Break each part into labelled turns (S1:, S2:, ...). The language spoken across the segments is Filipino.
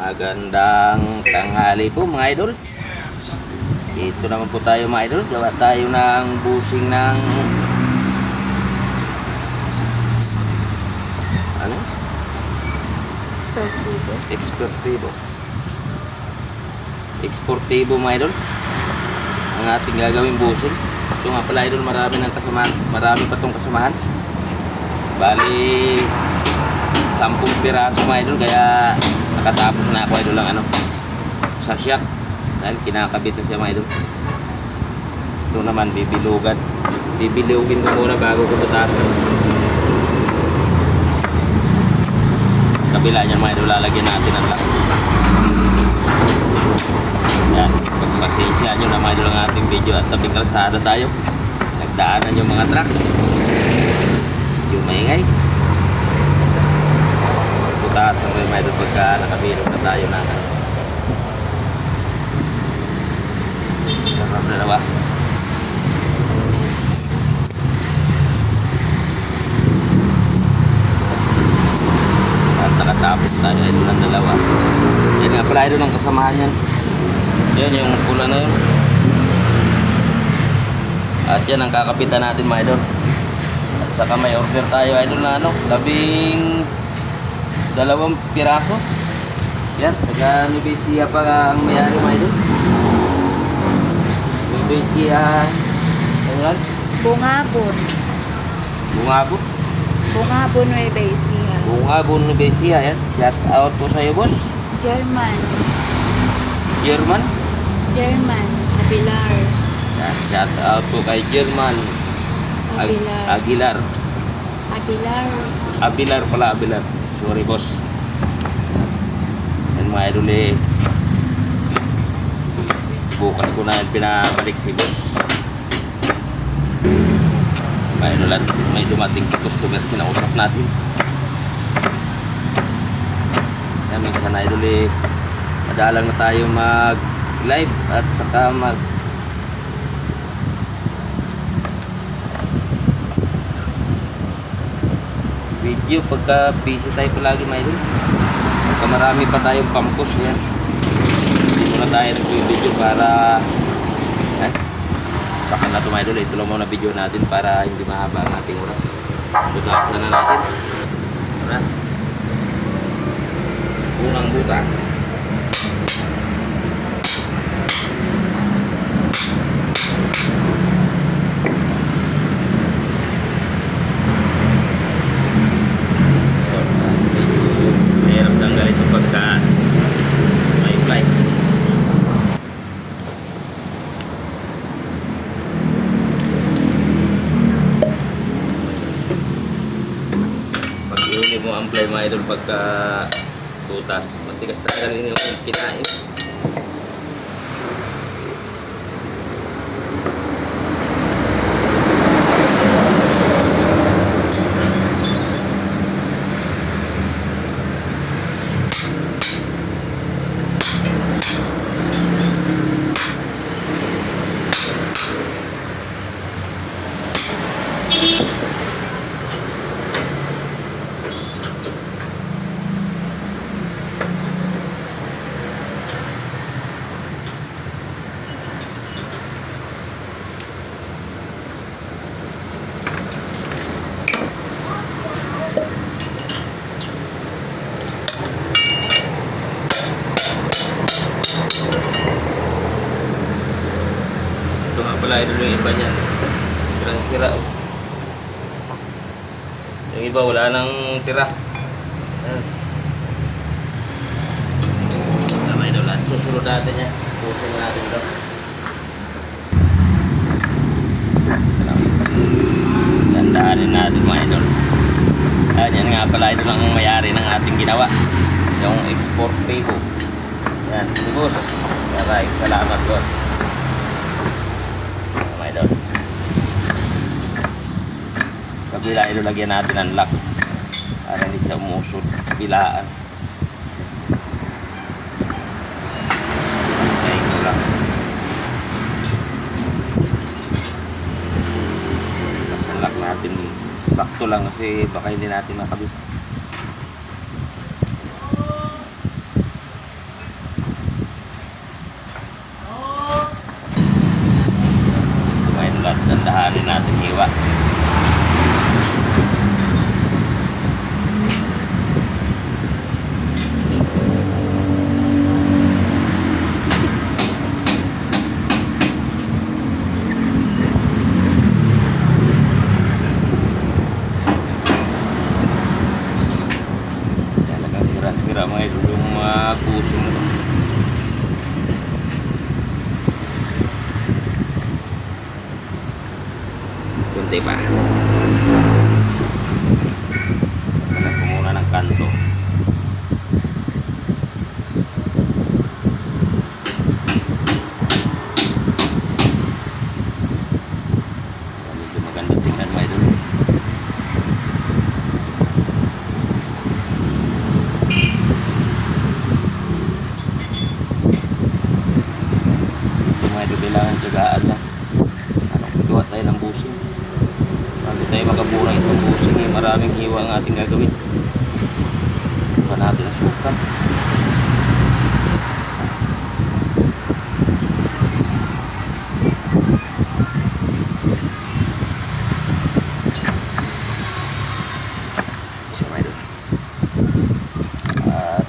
S1: Magandang tanghali po mga idol. Ito naman po tayo mga idol. Gawa tayo ng busing ng ano? Exportivo. Exportivo mga idol. Ang ating gagawing busing. Ito nga pala idol, marami ng kasamahan. Marami pa tong kasamahan. Bali 10 piraso mga idol, kaya nakatapos na ako idol lang sa shop dahil kinakabit na siya mga idol. Ito naman bibilugin ko muna bago ko tutasan. Kabila niya mga idol, lalagyan natin ang lock. Yan, pagpasensya nyo na mga idol ang ating video at tabing kalsada tayo. Nagdaanan yung mga truck, yung maingay. Putasan rin mga idol pagka nakabilog na tayo na dalawa. At nakatapos tayo idol ng dalawa. Yan nga pala idol ang kasamahan yan. Yan yung pula na yun. At yan ang kakapitan natin mga idol. At saka may order tayo idol na 12 piraso. Yan, taga Nubesia pa ang mayari mga idol. Nubesia, ano yan?
S2: Bungabon.
S1: Bungabon?
S2: Bungabon, Nueva Ecija.
S1: Bungabon, Nubesia, yan. Shout out po sa iyo, boss.
S2: German.
S1: German?
S2: German. Abilar.
S1: Yan, shout out po kay German
S2: Abilar.
S1: Aguilar.
S2: Abilar.
S1: Abilar. Sorry, boss. Yan mga idol bukas ko na pinabalik si boss. Mga idol at may dumating customer, kinausap natin. Yan, minsan idol madalang na tayo mag live at saka video pagka busy tayo palagi mga idol. Pagka marami pa tayong pampus yan, hindi muna tayo nag-video para baka na ito mga idol, ito lang muna video natin para hindi mahaba ang ating oras. Butasan na natin. Unang butas. Mahirap tanggal ito pagka may fly. Pag ihuli mo ang fly mga idol pagka butas, matigas talaga rin yung kinain. Ito nga pala idol yung iba niyan, sirang-sira. Yung iba wala nang tira. Tama idol, at susunod natin yan. Pusin natin ito. Tandaanin natin mga idol. Yan nga pala idol ang mayari ng ating ginawa, yung Exportivo. Yan, si boss. Maraming salamat boss. Idol. Kabila idol, lagyan natin ang lock para hindi siya umusod bilaan. Okay, ito lang. Tapos ang lock natin sakto lang kasi baka hindi natin makabit. Wala mga idol yung mga pusing na to. Kunti pa. Tagal ko muna ng kanto. Medyo maganda tingnan mga idol. Mga idol, kailangan tsagaan lang. Gawa tayo ng busing. Bago tayo makaburang isang busing, maraming hiwa ang ating gagawin. Iba natin ang sukat. Isa mga idol. At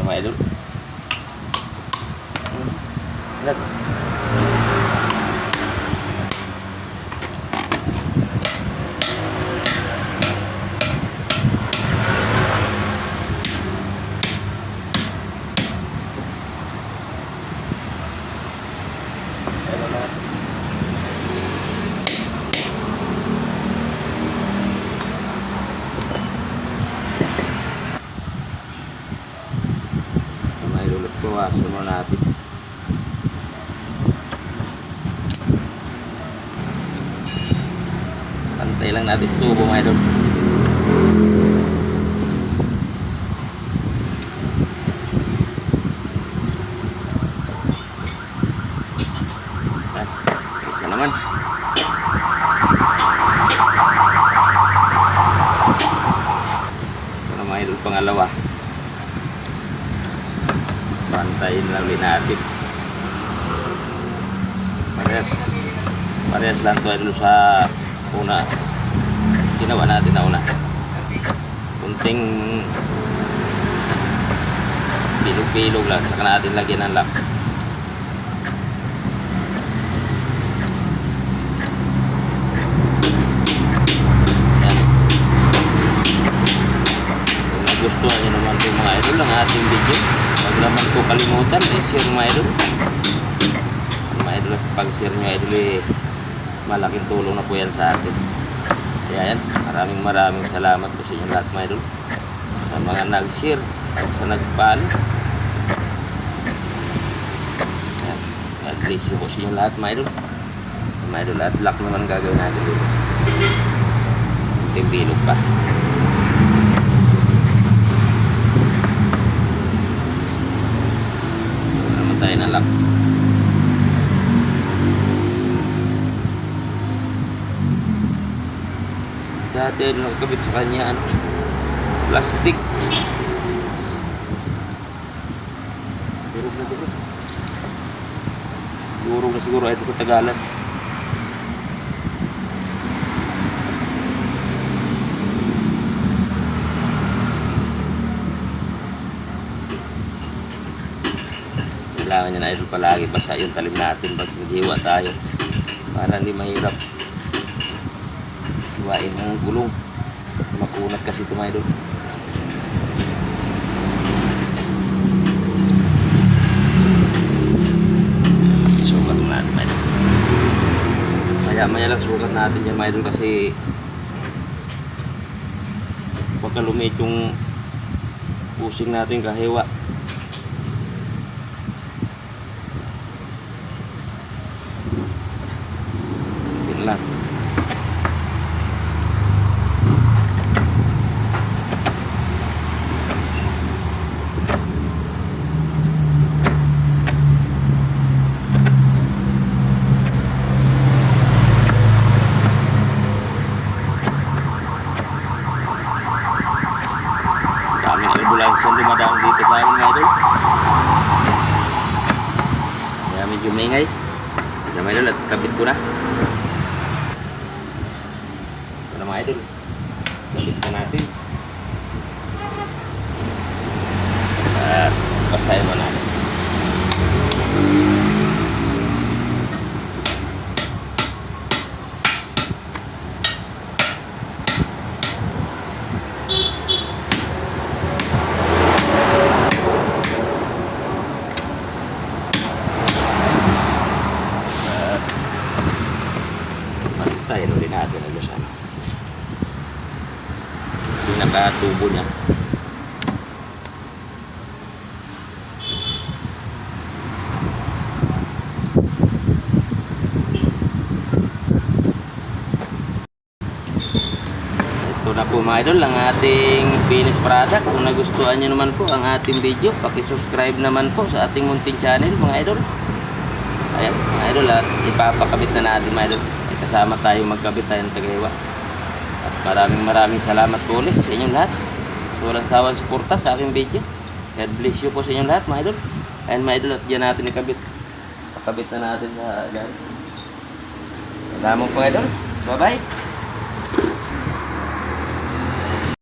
S1: mga idol. Lag. Bawasan mo natin. Pantay lang natin sa tubo mga idol. Yan. Isa naman. Ito mga idol, pangalawa. Pantayin lang din natin. Parehas lang ito idol sa una ginawa natin na una. Kunting bilog-bilog lang, saka natin lagyan ng lock. Yan. Kung nagustuhan nyo naman itong mga idol ang ating video, huwag naman ko kalimutan i-share mga idol. Mga idol, sa pag-share nyo idol malaking tulong na po yan sa atin. Kaya yan, maraming salamat po sa inyo lahat mga idol, sa mga nag-share at sa nag-follow. Yan, God bless you po sa inyo lahat mga idol. Mga idol, at lock naman gagawin natin dito. Kunting bilog pa. Tayo na lang. Dati nakakabit sa kanya ano, plastic. Durog na durog. Durog na siguro ito sa Tagalan. Kailangan niya na idol palagi basa yung talim natin pag naghiwa tayo para hindi mahirap hiwain ng gulong, makunat kasi ito mga idol. Sukat natin mga idol, maya lang sukat natin yan mga idol, kasi pagka lumit yung pusing natin kahiwa. Lang. Daming ambulansya dumadaan dito sa amin mga idol. Kaya medyo maingay. Kaya mga idol, at kabit ko na. Mga idol, balik na natin at basahin mo natin. Lagyan natin na sa ano. Pinaka-tubo niya. Ito na po mga idol ang ating finished product. Kung nagustuhan nyo naman po ang ating video, paki-subscribe naman po sa ating munting channel mga idol. Ayan mga idol, at ipapakabit na natin mga idol. Ay, kasama tayo magkabit tayo ng tagahiwa. At maraming salamat po ulit sa inyong lahat. So, walang sawang suporta sa aking video. God bless you po sa inyong lahat mga idol. Ayan mga idol, at dyan natin ikabit. Pakabit na natin sa ganyan. Salamat po idol. Bye bye.